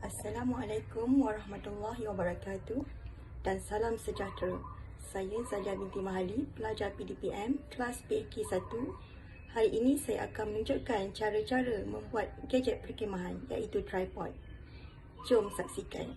Assalamualaikum warahmatullahi wabarakatuh dan salam sejahtera. Saya Zalia binti Mahali, pelajar PDPM kelas PK1. Hari ini saya akan menunjukkan cara-cara membuat gadget perkhemahan iaitu tripod. Jom saksikan.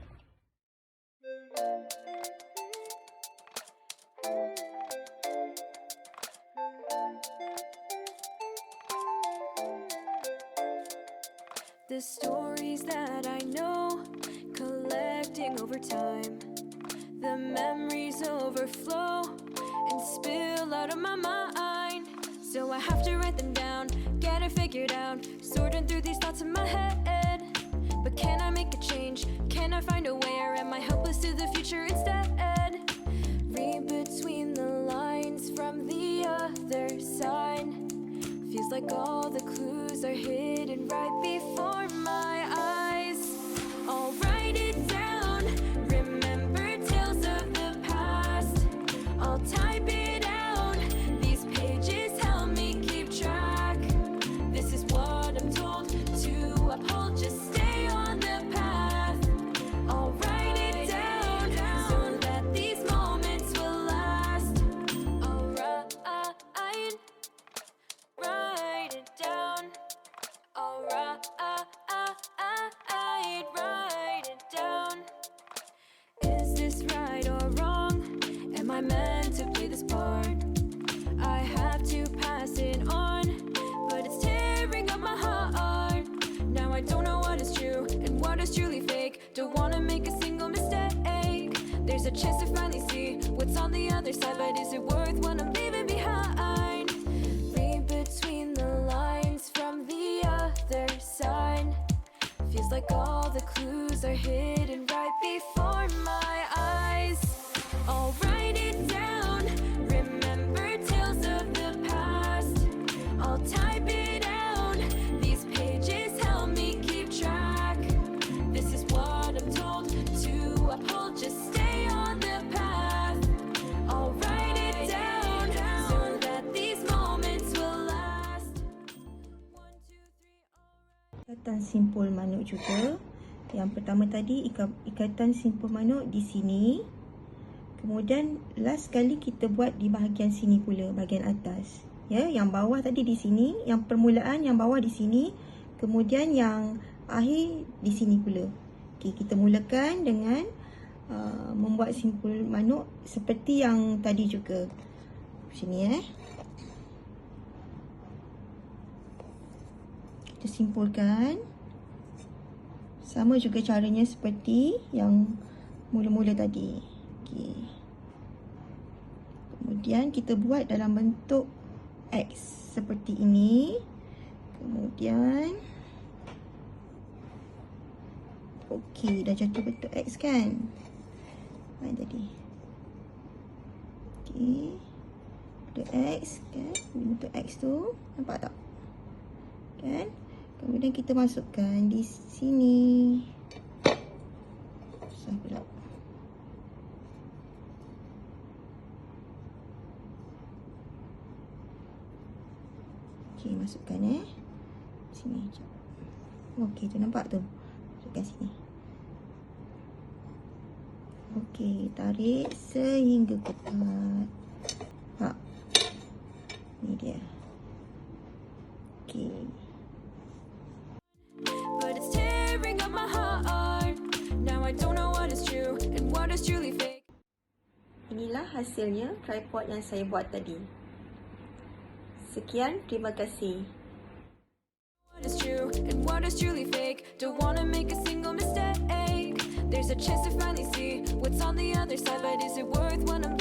The stories that I know, collecting over time. The memories overflow and spill out of my mind. So I have to write them down, get it figured out, sorting through these thoughts in my head. But can I make a change? Can I find a way, or am I helpless to the future instead? Read between the lines from the other side. Feels like all the clues are hidden right before my eyes. I'll write it down, remember tales of the past. I'll type it out, these pages help me keep track. This is what I'm told to uphold, just stay on the path. I'll write it down so that these moments will last. I'll write it down. I'll write it down. Is this right or wrong? Am I meant to play this part? I have to pass it on, but it's tearing up my heart. Now I don't know what is true and what is truly fake. Don't wanna make a single mistake. There's a chance to finally see what's on the other side, but is it worth what I'm leaving behind? Read between the lines from the other side. Feels like all the clues are hidden right before my eyes. I'll write it down, remember tales of the past. I'll type it out, these pages help me keep track. This is what I'm told to uphold, just stay on the path. I'll write it down so that these moments will last. 1, 2, 3, Ikatan simpul manuk juga. Yang pertama tadi ikatan simpul manuk di sini. Kemudian last kali kita buat di bahagian sini pula, bahagian atas. Ya, yang bawah tadi di sini, yang permulaan yang bawah di sini, kemudian yang akhir di sini pula. Okey, kita mulakan dengan membuat simpul manuk seperti yang tadi juga. Sini kita simpulkan. Sama juga caranya seperti yang mula-mula tadi. Okey. Kemudian kita buat dalam bentuk X seperti ini. Kemudian okey, dah jatuh bentuk X kan? Tadi. Okey. Bentuk X kan? Bentuk X tu nampak tak? Kan? Kemudian kita masukkan di sini. Susah pula. Okey, masukkan sini. Okey, tu nampak tu. Masukkan sini. Okey, tarik sehingga ketat. Ni dia. Okey. but it's tearing up my heart. Now I don't know what is true and what is truly fake. Inilah hasilnya tripod yang saya buat tadi. Sekian, terima kasih. What is true and what is truly fake. Don't wanna make a single mistake. There's a chance to finally see what's on the other side, but is it worth what I'm